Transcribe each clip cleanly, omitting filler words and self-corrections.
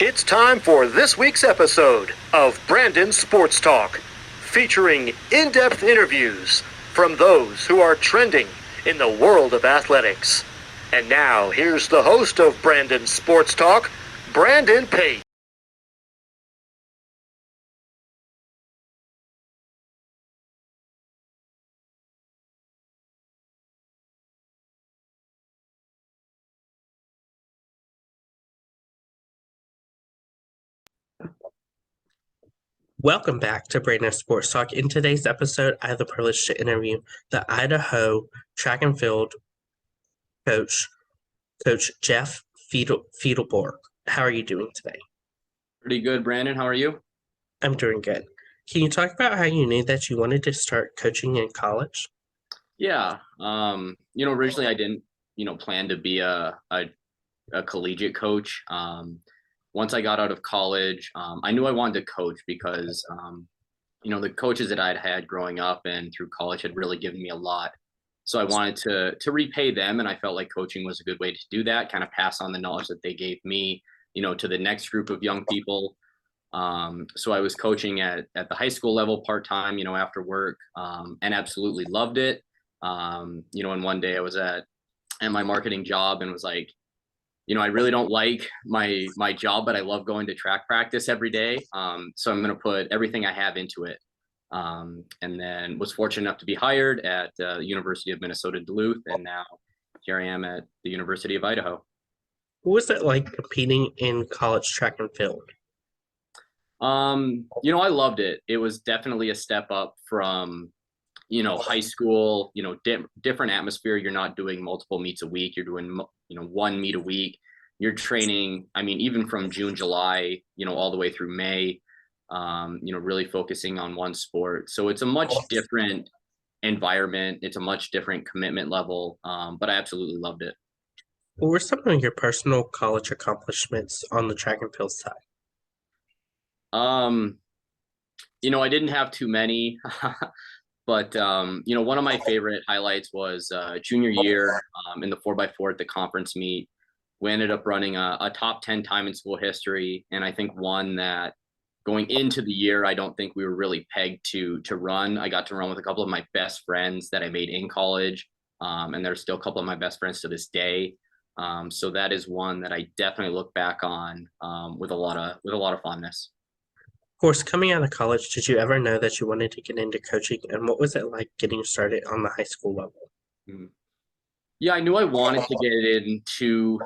It's time for this week's episode of Brandon Sports Talk, featuring in-depth interviews from those who are trending in the world of athletics. And now, here's the host of Brandon Sports Talk, Brandon Pate. Welcome back to Brandon Sports Talk. In today's episode, I have the privilege to interview the Idaho track and field coach, Coach Jeff Fiebelkorn. How are you doing today? Pretty good, Brandon. How are you? I'm doing good. Can you talk about how you knew that you wanted to start coaching in college? Yeah. Originally I didn't, plan to be a collegiate coach. Once I got out of college, I knew I wanted to coach because, the coaches that I'd had growing up and through college had really given me a lot. So I wanted to repay them, and I felt like coaching was a good way to do that, kind of pass on the knowledge that they gave me, to the next group of young people. So I was coaching at the high school level part-time, after work, and absolutely loved it. And one day I was at my marketing job and was like, I really don't like my job, but I love going to track practice every day. So I'm going to put everything I have into it. And then was fortunate enough to be hired at the University of Minnesota Duluth. And now here I am at the University of Idaho. What was it like competing in college track and field? I loved it. It was definitely a step up from, high school, different atmosphere. You're not doing multiple meets a week. You're doing, one meet a week. You're training, even from June, July, all the way through May, really focusing on one sport. So it's a much different environment. It's a much different commitment level. But I absolutely loved it. What were some of your personal college accomplishments on the track and field side? I didn't have too many, but one of my favorite highlights was junior year in the 4x4 at the conference meet. We ended up running a top 10 time in school history, and I think one that going into the year, I don't think we were really pegged to run. I got to run with a couple of my best friends that I made in college, and there's still a couple of my best friends to this day. So that is one that I definitely look back on with a lot of fondness. Of course, coming out of college, did you ever know that you wanted to get into coaching, and what was it like getting started on the high school level? Yeah, I knew I wanted to get into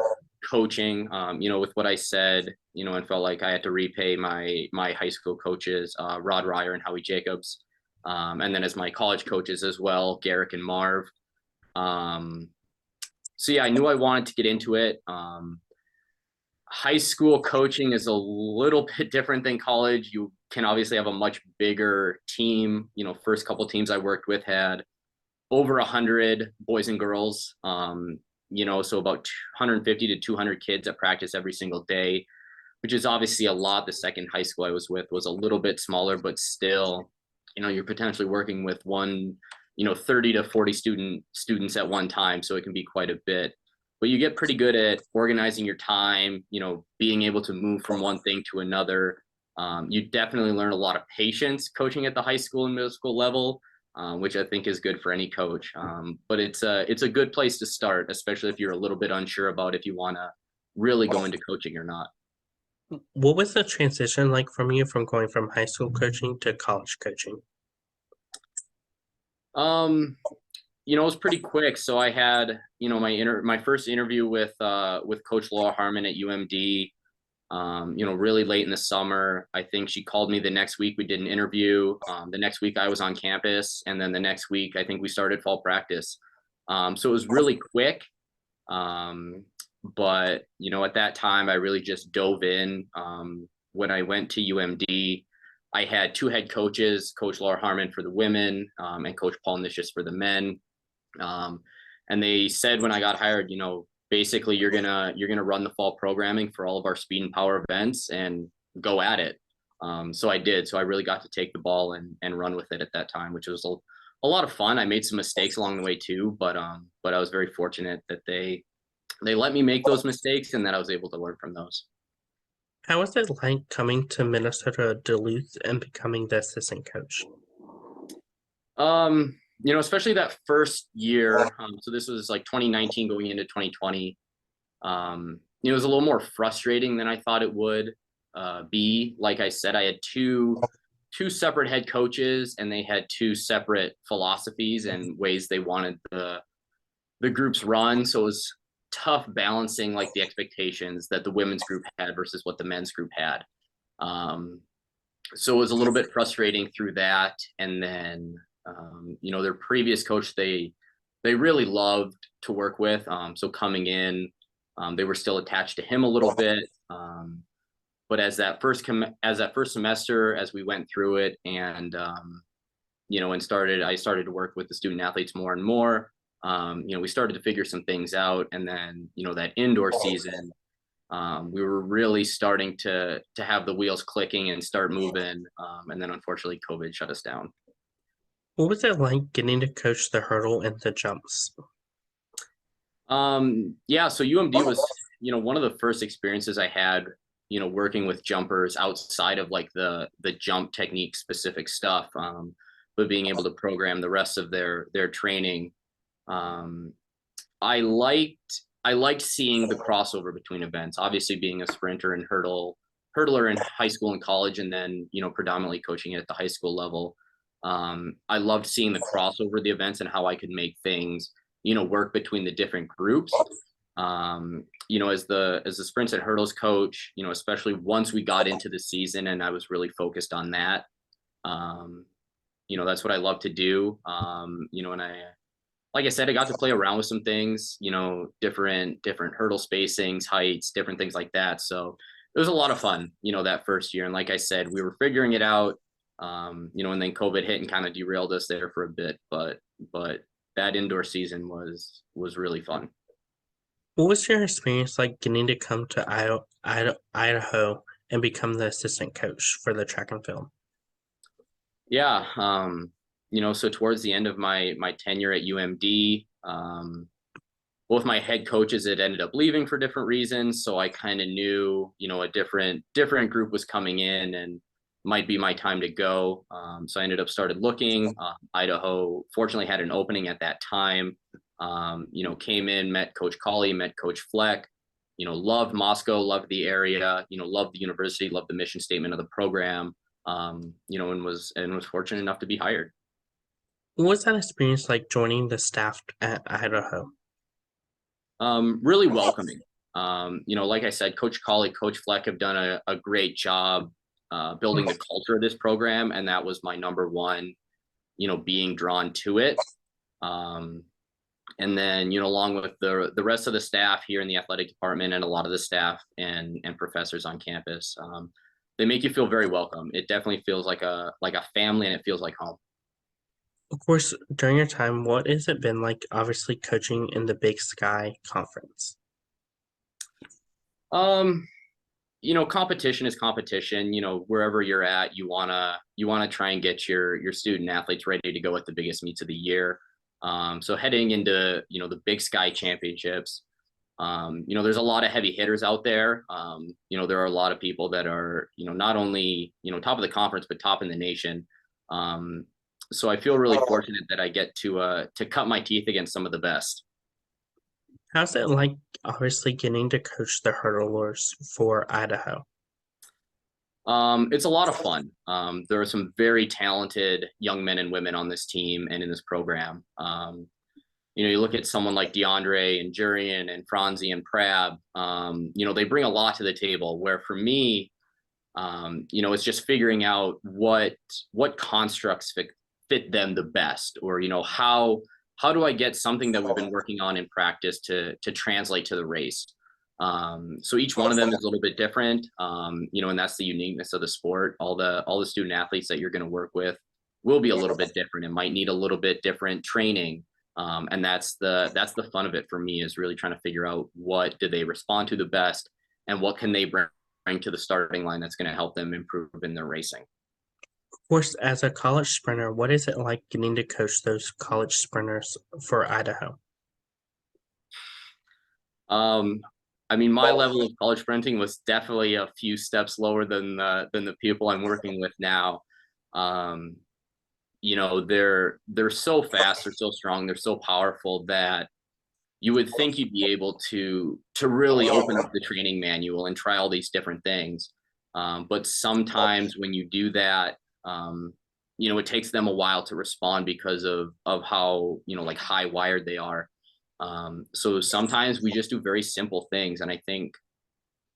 coaching, with what I said, and felt like I had to repay my high school coaches, Rod Ryer and Howie Jacobs, and then as my college coaches as well, Garrick and Marv. So yeah, I knew I wanted to get into it. High school coaching is a little bit different than college. You can obviously have a much bigger team. First couple teams I worked with had over 100 boys and girls. So about 150 to 200 kids at practice every single day, which is obviously a lot. The second high school I was with was a little bit smaller, but still, you're potentially working with 30 to 40 students at one time. So it can be quite a bit. But you get pretty good at organizing your time, being able to move from one thing to another. You definitely learn a lot of patience coaching at the high school and middle school level, which I think is good for any coach. But it's a good place to start, especially if you're a little bit unsure about if you want to really go into coaching or not. What was the transition like from you from going from high school coaching to college coaching? It was pretty quick. So I had, my first interview with Coach Laura Harmon at UMD, really late in the summer. I think she called me the next week. We did an interview. The next week I was on campus, and then the next week I think we started fall practice. So it was really quick. But at that time I really just dove in. When I went to UMD, I had two head coaches, Coach Laura Harmon for the women, and Coach Paul Nicious for the men. And they said when I got hired, basically you're gonna run the fall programming for all of our speed and power events and go at it. So I did. So I really got to take the ball and run with it at that time, which was a lot of fun. I made some mistakes along the way too, but I was very fortunate that they let me make those mistakes and that I was able to learn from those. How was it like coming to Minnesota Duluth and becoming the assistant coach? Especially that first year. So this was like 2019 going into 2020. It was a little more frustrating than I thought it would be. Like I said, I had two separate head coaches, and they had two separate philosophies and ways they wanted the groups run. So it was tough balancing like the expectations that the women's group had versus what the men's group had. So it was a little bit frustrating through that. And then, their previous coach, they really loved to work with. So coming in, they were still attached to him a little bit. But as that first semester, as we went through it, and I started to work with the student athletes more and more. We started to figure some things out, and then that indoor season, we were really starting to have the wheels clicking and start moving. And then unfortunately, COVID shut us down. What was it like getting to coach the hurdle and the jumps? Yeah, so UMD was, one of the first experiences I had, working with jumpers outside of like the jump technique specific stuff, but being able to program the rest of their training. I liked seeing the crossover between events. Obviously, being a sprinter and hurdler in high school and college, and then predominantly coaching it at the high school level. I loved seeing the crossover of the events and how I could make things work between the different groups. As the sprints and hurdles coach, especially once we got into the season and I was really focused on that. That's what I love to do. And like I said, I got to play around with some things, different hurdle spacings, heights, different things like that. So it was a lot of fun, that first year. And like I said, we were figuring it out, and then COVID hit and kind of derailed us there for a bit. But that indoor season was really fun. What was your experience like getting to come to Idaho and become the assistant coach for the track and field? Yeah. So towards the end of my tenure at UMD, both my head coaches had ended up leaving for different reasons. So I kind of knew, a different group was coming in and might be my time to go. So I ended up started looking. Idaho fortunately had an opening at that time. Came in, met Coach Colley, met Coach Fleck, loved Moscow, loved the area, loved the university, loved the mission statement of the program, and was fortunate enough to be hired. What was that experience like joining the staff at Idaho? Really welcoming. Like I said, Coach Colley, Coach Fleck have done a great job building the culture of this program, and that was my number one, being drawn to it. And then, along with the rest of the staff here in the athletic department and a lot of the staff and professors on campus, they make you feel very welcome. It definitely feels like a family, and it feels like home. Of course, during your time, what has it been like obviously coaching in the Big Sky Conference? Competition is competition. Wherever you're at, you wanna try and get your student athletes ready to go at the biggest meets of the year. So heading into the Big Sky Championships, there's a lot of heavy hitters out there. There are a lot of people that are not only top of the conference but top in the nation. So I feel really fortunate that I get to cut my teeth against some of the best. How's it like obviously getting to coach the hurdlers for Idaho? It's a lot of fun. There are some very talented young men and women on this team and in this program. You look at someone like DeAndre and Jurian and Franzi and Prab, they bring a lot to the table, where for me, it's just figuring out what constructs fit them the best, or, how do I get something that we've been working on in practice to translate to the race? So each one of them is a little bit different, and that's the uniqueness of the sport. All the student athletes that you're going to work with will be a little bit different. It might need a little bit different training. And that's the fun of it for me, is really trying to figure out what do they respond to the best, and what can they bring to the starting line that's going to help them improve in their racing. Of course, as a college sprinter, what is it like getting to coach those college sprinters for Idaho? I mean, my level of college sprinting was definitely a few steps lower than the people I'm working with now. Um, they're so fast, they're so strong, they're so powerful that you would think you'd be able to really open up the training manual and try all these different things. But sometimes when you do that, it takes them a while to respond because of how like high wired they are. So sometimes we just do very simple things, and I think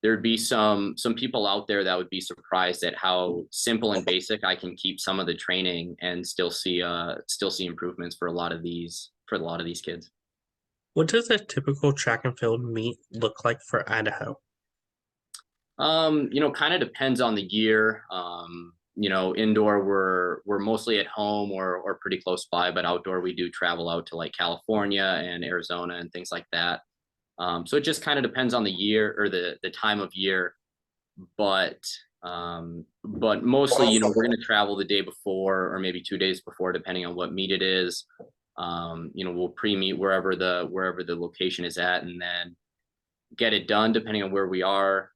there'd be some people out there that would be surprised at how simple and basic I can keep some of the training and still see improvements for a lot of these kids. What does a typical track and field meet look like for Idaho? Kind of depends on the year. Indoor we're mostly at home or pretty close by, but outdoor we do travel out to like California and Arizona and things like that. So it just kind of depends on the year or the time of year, but mostly, we're going to travel the day before or maybe 2 days before, depending on what meet it is. We'll pre-meet wherever the location is at, and then get it done depending on where we are.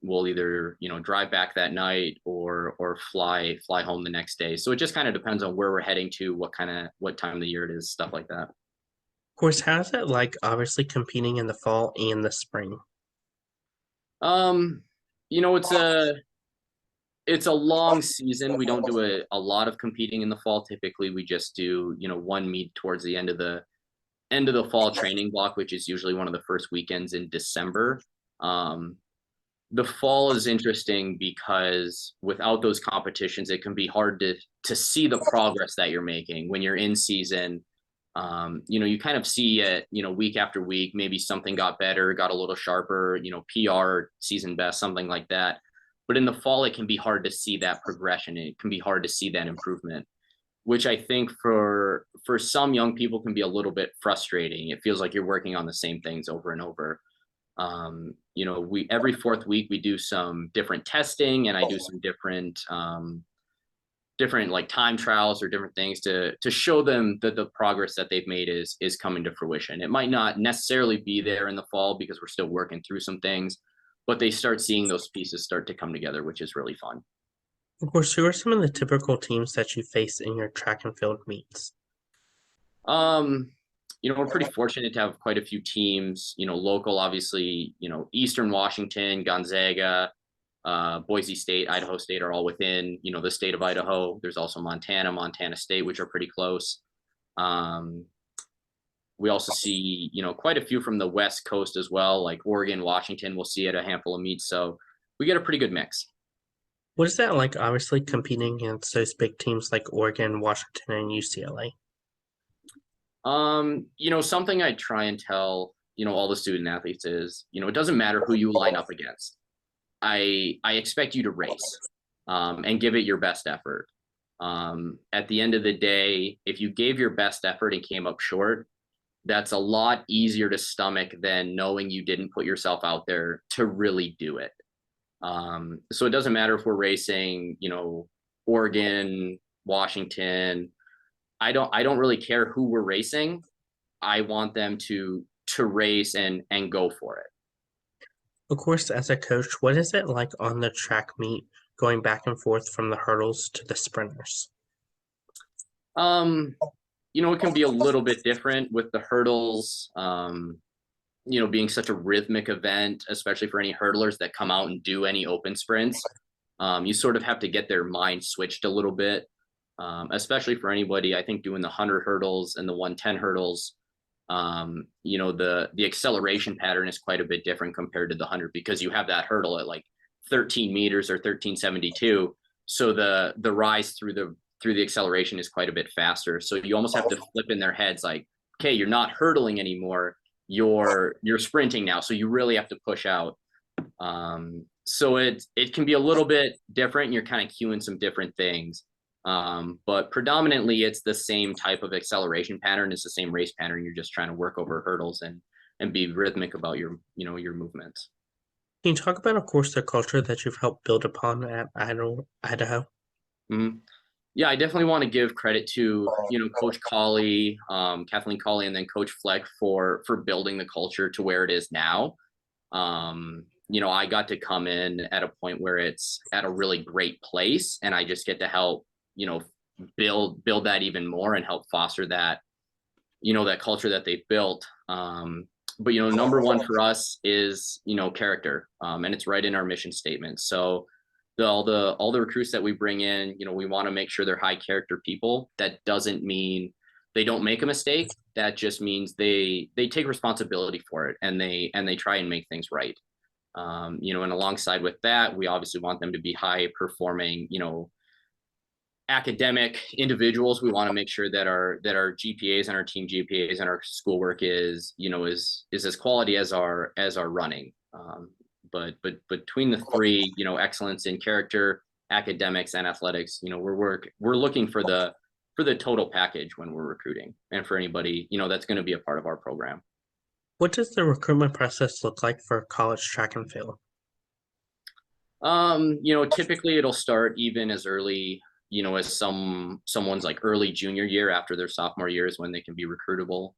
We'll either drive back that night or fly home the next day. So it just kind of depends on where we're heading to, what time of the year it is, stuff like that. Of course, how's it like obviously competing in the fall and the spring? Um, it's a long season. We don't do a lot of competing in the fall. Typically, we just do one meet towards the end of the fall training block, which is usually one of the first weekends in December. The fall is interesting because without those competitions, it can be hard to see the progress that you're making when you're in season. You kind of see it, week after week, maybe something got better, got a little sharper, PR, season best, something like that. But in the fall, it can be hard to see that progression. It can be hard to see that improvement, which I think for some young people can be a little bit frustrating. It feels like you're working on the same things over and over. We every fourth week we do some different testing, and I do some different like time trials or different things to show them that the progress that they've made is coming to fruition. It might not necessarily be there in the fall because we're still working through some things, but they start seeing those pieces start to come together, which is really fun. Of course, who are some of the typical teams that you face in your track and field meets? We're pretty fortunate to have quite a few teams, local, obviously, Eastern Washington, Gonzaga, Boise State, Idaho State are all within, the state of Idaho. There's also Montana State, which are pretty close. We also see, quite a few from the West Coast as well, like Oregon, Washington, we'll see at a handful of meets. So we get a pretty good mix. What is that like, obviously, competing against those big teams like Oregon, Washington, and UCLA? Something I try and tell, all the student athletes is, it doesn't matter who you line up against. I expect you to race, and give it your best effort. At the end of the day, if you gave your best effort and came up short, that's a lot easier to stomach than knowing you didn't put yourself out there to really do it. So it doesn't matter if we're racing, Oregon, Washington. I don't really care who we're racing. I want them to race and go for it. Of course, as a coach, what is it like on the track meet going back and forth from the hurdles to the sprinters? It can be a little bit different with the hurdles, being such a rhythmic event, especially for any hurdlers that come out and do any open sprints. You sort of have to get their mind switched a little bit, especially for anybody, I think, doing the 100 hurdles and the 110 hurdles. The acceleration pattern is quite a bit different compared to the 100 because you have that hurdle at like 13 meters or 1372. So the rise through the acceleration is quite a bit faster. So you almost have to flip in their heads like, okay, you're not hurdling anymore. You're sprinting now. So you really have to push out. So it can be a little bit different. And you're kind of cueing some different things. But predominantly it's the same type of acceleration pattern. It's the same race pattern. You're just trying to work over hurdles and be rhythmic about your movements. Can you talk about, of course, the culture that you've helped build upon at Idaho? Mm-hmm. Yeah, I definitely want to give credit to, Coach Colley, Kathleen Colley, and then Coach Fleck for building the culture to where it is now. I got to come in at a point where it's at a really great place, and I just get to help, build that even more and help foster that, that culture that they've built. But number one for us is character, and it's right in our mission statement. So all the recruits that we bring in, we want to make sure they're high character people. That doesn't mean they don't make a mistake. That just means they take responsibility for it, and they try and make things right. And alongside with that, we obviously want them to be high performing, academic individuals. We want to make sure that our GPAs and our team GPAs and our schoolwork is as quality as our running. But between the three, excellence in character, academics, and athletics, we're looking for the total package when we're recruiting, and for anybody that's going to be a part of our program. What does the recruitment process look like for college track and field? Typically it'll start even as early, as someone's like early junior year after their sophomore year is when they can be recruitable.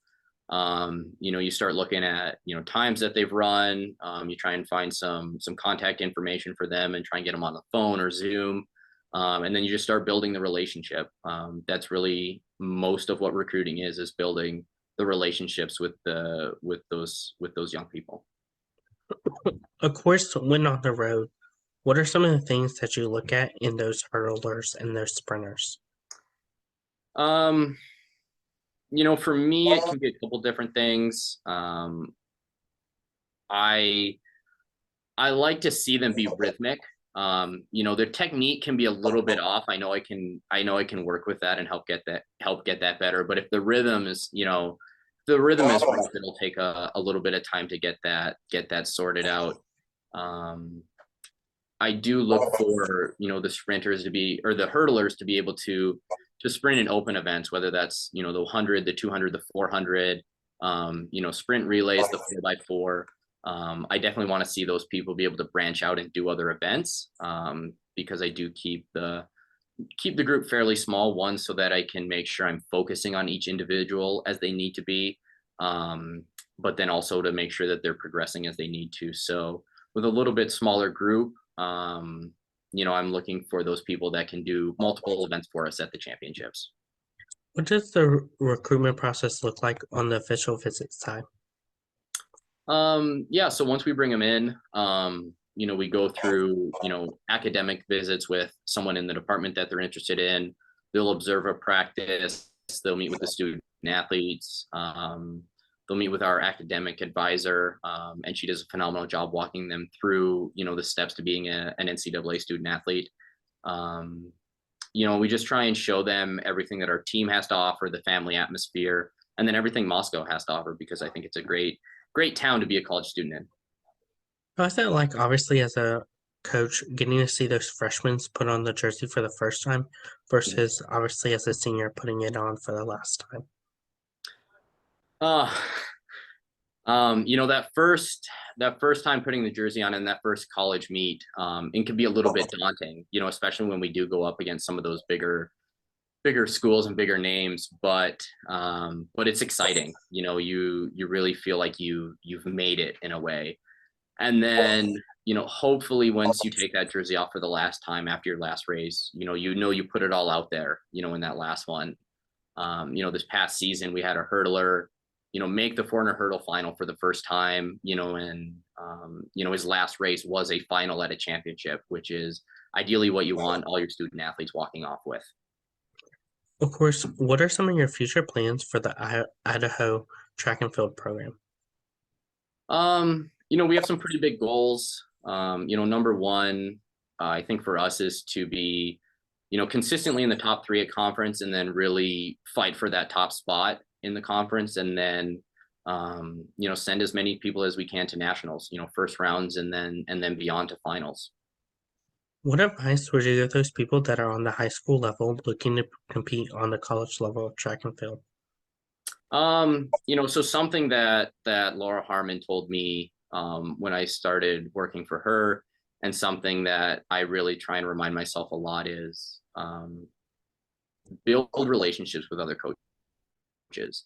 You start looking at, times that they've run. You try and find some contact information for them and try and get them on the phone or Zoom. And then you just start building the relationship. That's really most of what recruiting is building the relationships with those young people. Of course, when on the road, what are some of the things that you look at in those hurdlers and those sprinters? For me, it can be a couple different things. I like to see them be rhythmic. Their technique can be a little bit off. I know I can work with that and help get that better. But if the rhythm is, rough, it'll take a little bit of time to get that sorted out. I do look for, the sprinters the hurdlers to be able to sprint in open events, whether that's, the 100, the 200, the 400, sprint relays, the 4x4. I definitely want to see those people be able to branch out and do other events, because I do keep the group fairly small, one, so that I can make sure I'm focusing on each individual as they need to be, but then also to make sure that they're progressing as they need to. So with a little bit smaller group, I'm looking for those people that can do multiple events for us at the championships. What does the recruitment process look like on the official visit side? So once we bring them in, we go through, academic visits with someone in the department that they're interested in. They'll observe a practice. They'll meet with the student athletes. They'll meet with our academic advisor, and she does a phenomenal job walking them through, the steps to being an NCAA student athlete. We just try and show them everything that our team has to offer, the family atmosphere, and then everything Moscow has to offer, because I think it's a great town to be a college student in. How's that like, obviously, as a coach, getting to see those freshmen put on the jersey for the first time versus obviously as a senior putting it on for the last time? That first time putting the jersey on in that first college meet, it can be a little bit daunting, especially when we do go up against some of those bigger schools and bigger names, but it's exciting. You really feel like you've made it in a way. And then, hopefully once you take that jersey off for the last time after your last race, you put it all out there, in that last one. This past season we had a hurdler, make the 400 hurdle final for the first time, and his last race was a final at a championship, which is ideally what you want all your student athletes walking off with. Of course, what are some of your future plans for the Idaho track and field program? We have some pretty big goals. Number one, I think for us is to be, consistently in the top 3 at conference, and then really fight for that top spot in the conference, and then, send as many people as we can to nationals, first rounds, and then beyond to finals. What advice would you give those people that are on the high school level looking to compete on the college level of track and field? So something that Laura Harmon told me when I started working for her, and something that I really try and remind myself a lot, is build relationships with other coaches.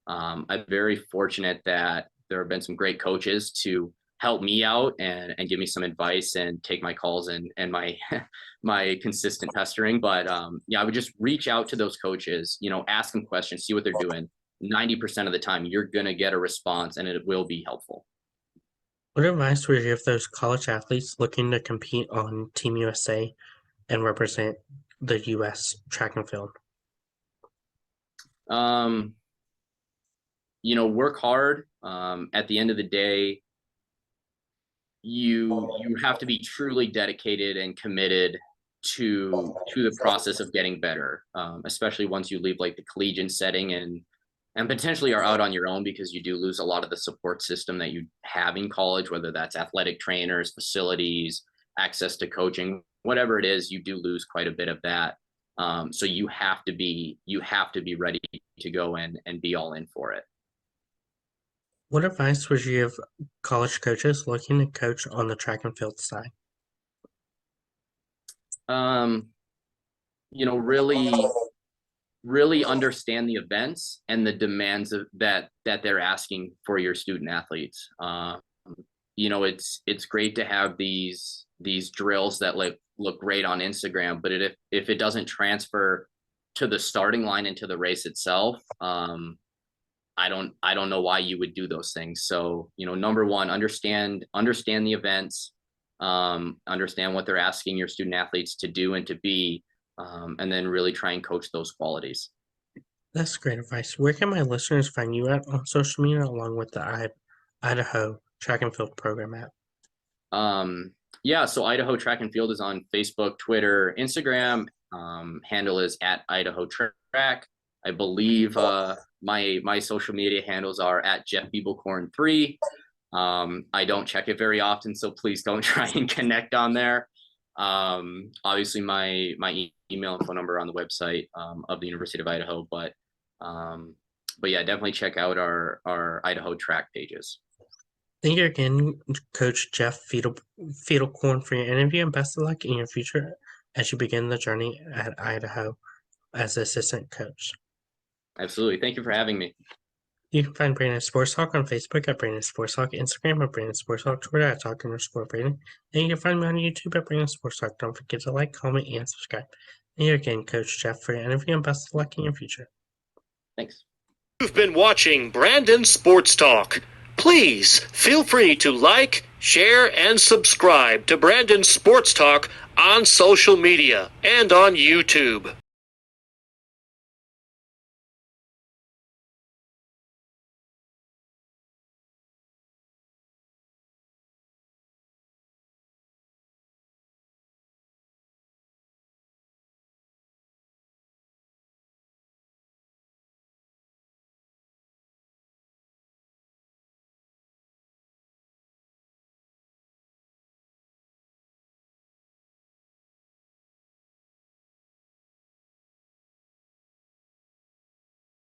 I'm very fortunate that there have been some great coaches to help me out and give me some advice and take my calls and my my consistent pestering. But yeah, I would just reach out to those coaches, ask them questions, see what they're doing. 90% of the time, you're going to get a response and it will be helpful. What advice would you give those college athletes looking to compete on Team USA and represent the U.S. track and field? Work hard. At the end of the day, you have to be truly dedicated and committed to the process of getting better, especially once you leave like the collegiate setting and potentially are out on your own, because you do lose a lot of the support system that you have in college, whether that's athletic trainers, facilities, access to coaching, whatever it is, you do lose quite a bit of that. So you have to be ready to go in and be all in for it. What advice would you give college coaches looking to coach on the track and field side? Really understand the events and the demands that they're asking for your student athletes. It's great to have these drills that look great on Instagram, but if it doesn't transfer to the starting line and to the race itself, I don't know why you would do those things. So, number one, understand the events, understand what they're asking your student athletes to do and to be, and then really try and coach those qualities. That's great advice. Where can my listeners find you at on social media along with the Idaho track and field program app? Yeah, so Idaho Track and Field is on Facebook, Twitter, Instagram. Handle is at Idaho Track. I believe my social media handles are at Jeff Fiebelkorn 3. I don't check it very often, so please don't try and connect on there. Obviously my email and phone number on the website of the University of Idaho, but yeah, definitely check out our Idaho track pages. Thank you again, Coach Jeff Fiebelkorn, for your interview, and best of luck in your future as you begin the journey at Idaho as assistant coach. Absolutely. Thank you for having me. You can find Brandon Sports Talk on Facebook at Brandon Sports Talk, Instagram at Brandon Sports Talk, Twitter at Talk_Brandon, and you can find me on YouTube at Brandon Sports Talk. Don't forget to like, comment, and subscribe. Thank you again, Coach Jeff, for your interview, and best of luck in your future. Thanks. You've been watching Brandon Sports Talk. Please feel free to like, share, and subscribe to Brandon Sports Talk on social media and on YouTube.